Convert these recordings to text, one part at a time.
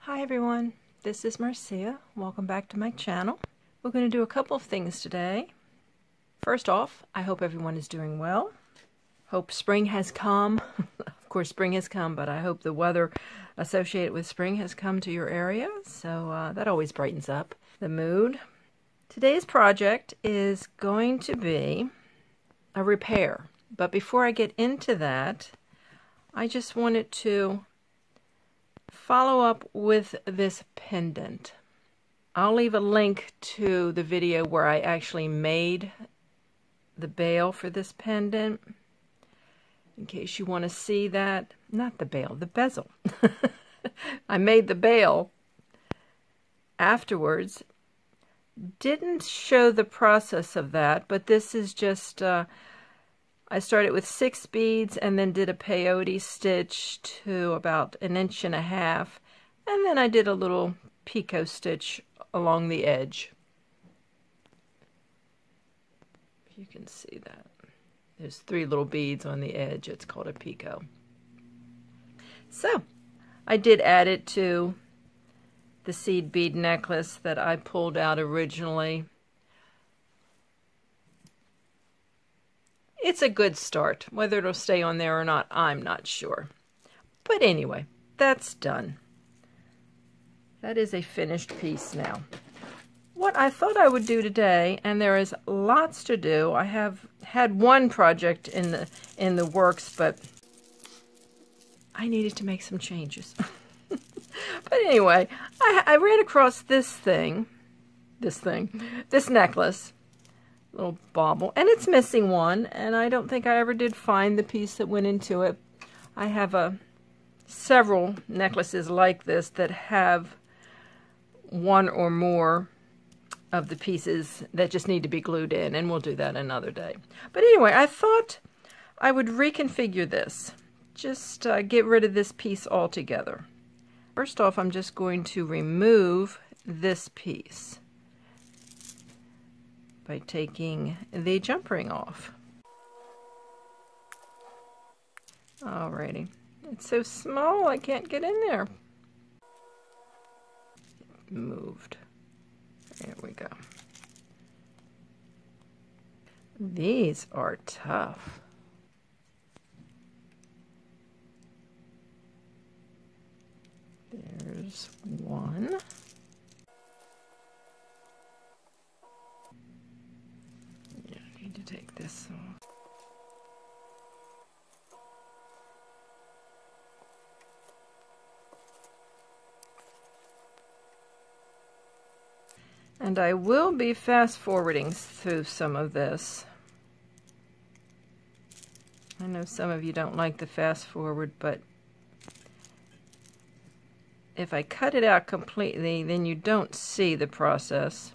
Hi everyone, this is Marcia. Welcome back to my channel. We're going to do a couple of things today. First off, I hope everyone is doing well. Hope spring has come. Of course spring has come, but I hope the weather associated with spring has come to your area, so that always brightens up the mood. Today's project is going to be a repair, but before I get into that, I just wanted to follow up with this pendant. I'll leave a link to the video where I actually made the bail for this pendant, in case you want to see that. Not the bail, the bezel. I made the bail afterwards. Didn't show the process of that, but this is just I started with 6 beads and then did a peyote stitch to about 1.5 inches, and then I did a little picot stitch along the edge. You can see that. There's 3 little beads on the edge. It's called a picot. So, I did add it to the seed bead necklace that I pulled out originally. It's a good start. Whether it'll stay on there or not, I'm not sure. But anyway, that's done. That is a finished piece now. What I thought I would do today, and there is lots to do. I have had one project in the works, but I needed to make some changes. But anyway, I ran across this necklace. Little bauble, and it's missing one, and I don't think I ever did find the piece that went into it. I have several necklaces like this that have one or more of the pieces that just need to be glued in, and we'll do that another day. But anyway, I thought I would reconfigure this, just get rid of this piece altogether. First off, I'm just going to remove this piece by taking the jump ring off. Alrighty, it's so small I can't get in there. It moved. There we go. These are tough. There's one. To take this off. And I will be fast forwarding through some of this. I know some of you don't like the fast forward, but if I cut it out completely, then you don't see the process.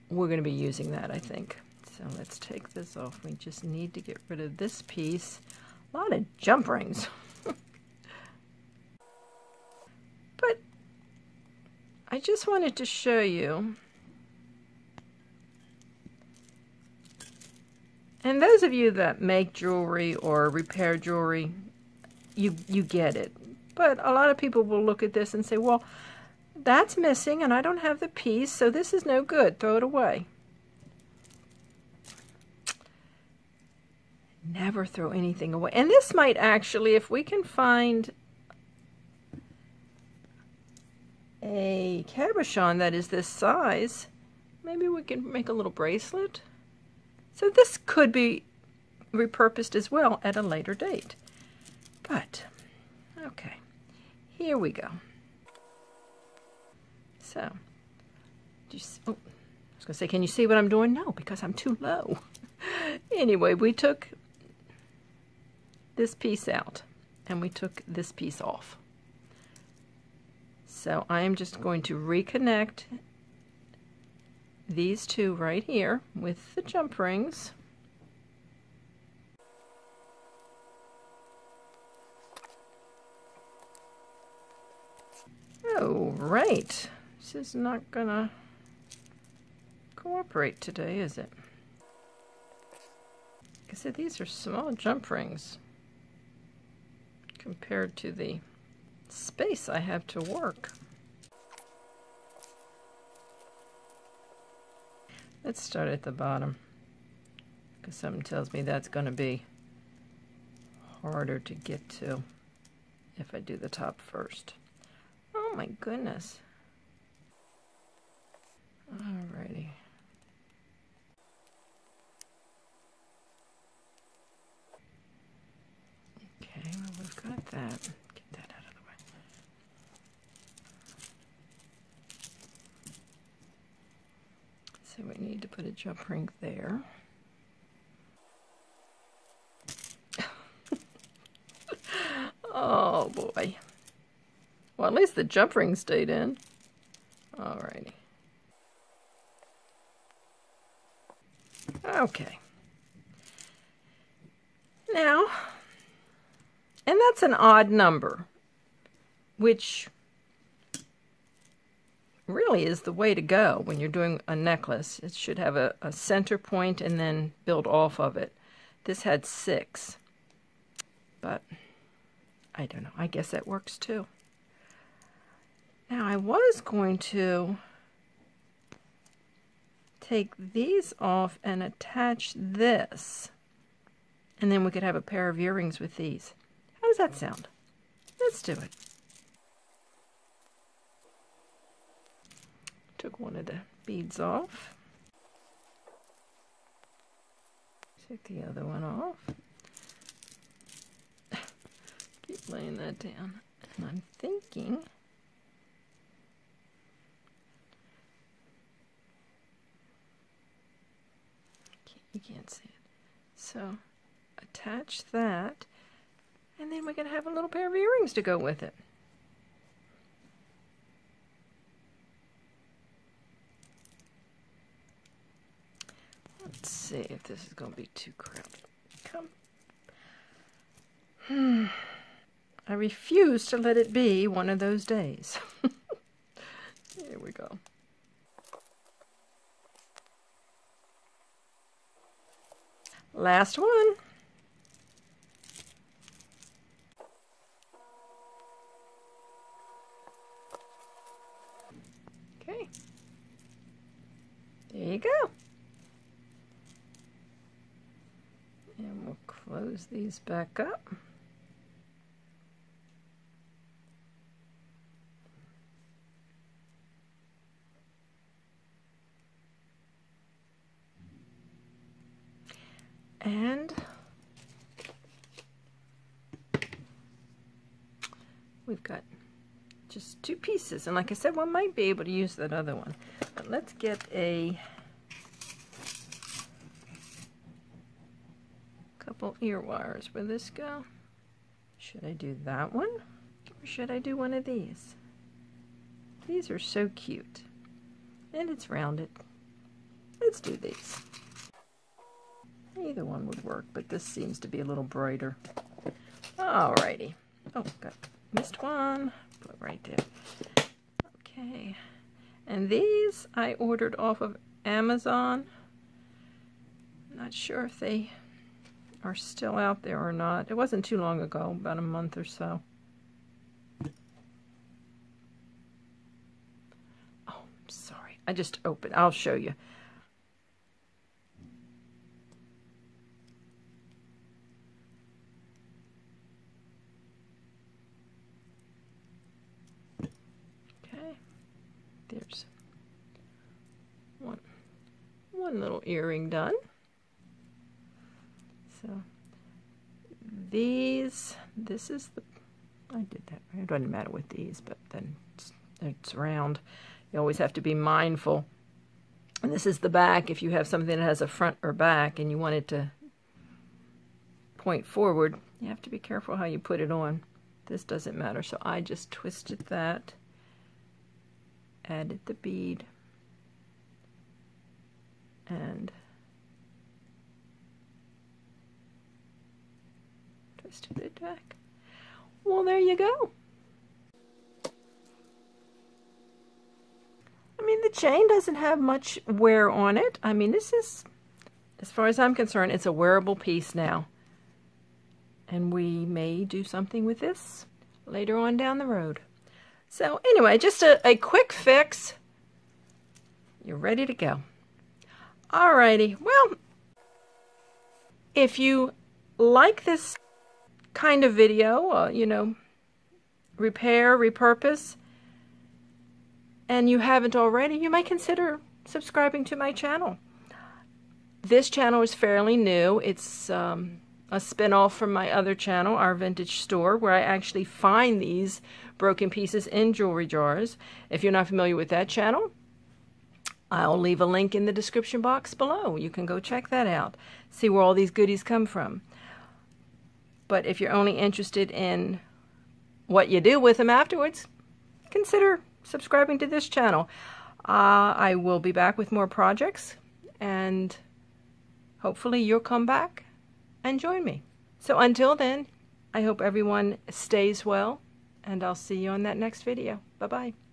We're going to be using that, I think. So let's take this off. We just need to get rid of this piece. A lot of jump rings. But I just wanted to show you. And those of you that make jewelry or repair jewelry, you get it. But a lot of people will look at this and say, well, that's missing and I don't have the piece, so this is no good. Throw it away. Never throw anything away. And this might actually, if we can find a cabochon that is this size, maybe we can make a little bracelet. So this could be repurposed as well at a later date. But, okay, here we go. So, I was going to say, can you see what I'm doing? No, because I'm too low. Anyway, we took this piece out, and we took this piece off. So I am just going to reconnect these two right here with the jump rings. Oh, right. This is not gonna cooperate today, is it? Like I said, these are small jump rings. compared to the space I have to work. Let's start at the bottom, because something tells me that's going to be harder to get to if I do the top first. Oh my goodness. Alrighty. Okay, well, we've got that. Get that out of the way. So we need to put a jump ring there. Oh boy. Well, at least the jump ring stayed in. Alrighty. Okay. Now, and that's an odd number, which really is the way to go when you're doing a necklace. It should have a center point and then build off of it. This had 6, but I don't know. I guess that works too. Now, I was going to take these off and attach this, and then we could have a pair of earrings with these. How does that sound? Let's do it. Took one of the beads off. Take the other one off. Keep laying that down. And I'm thinking you can't see it. So attach that, and then we're going to have a little pair of earrings to go with it. Let's see if this is going to be too crowded. Come. I refuse to let it be one of those days. Here we go. Last one. Okay. There you go. And we'll close these back up. And we've got just 2 pieces. And like I said, one might be able to use that other one. But let's get a couple ear wires. Where this go? Should I do that one? Or should I do one of these? These are so cute. And it's rounded. Let's do these. Either one would work, but this seems to be a little brighter. Alrighty. Oh, missed one. Put it right there. Okay. And these I ordered off of Amazon. Not sure if they are still out there or not. It wasn't too long ago, about a month or so. Oh, I'm sorry. I just opened. I'll show you. There's one little earring done. So this is the, I did that right. It doesn't matter with these, but then it's round. You always have to be mindful. And this is the back. If you have something that has a front or back and you want it to point forward, you have to be careful how you put it on. This doesn't matter. So I just twisted that. Added the bead and twisted it back. Well, there you go. I mean, the chain doesn't have much wear on it. I mean, this is, as far as I'm concerned, it's a wearable piece now. And we may do something with this later on down the road. So anyway, just a quick fix. You're ready to go. Alrighty, well, if you like this kind of video, you know, repair, repurpose, and you haven't already, you might consider subscribing to my channel. This channel is fairly new. It's a spin-off from my other channel, Our Vintage Store, where I actually find these broken pieces in jewelry jars. If you're not familiar with that channel, I'll leave a link in the description box below. You can go check that out, see where all these goodies come from. But if you're only interested in what you do with them afterwards, consider subscribing to this channel. I will be back with more projects, and hopefully you'll come back and join me. So until then, I hope everyone stays well, and I'll see you on that next video. Bye-bye.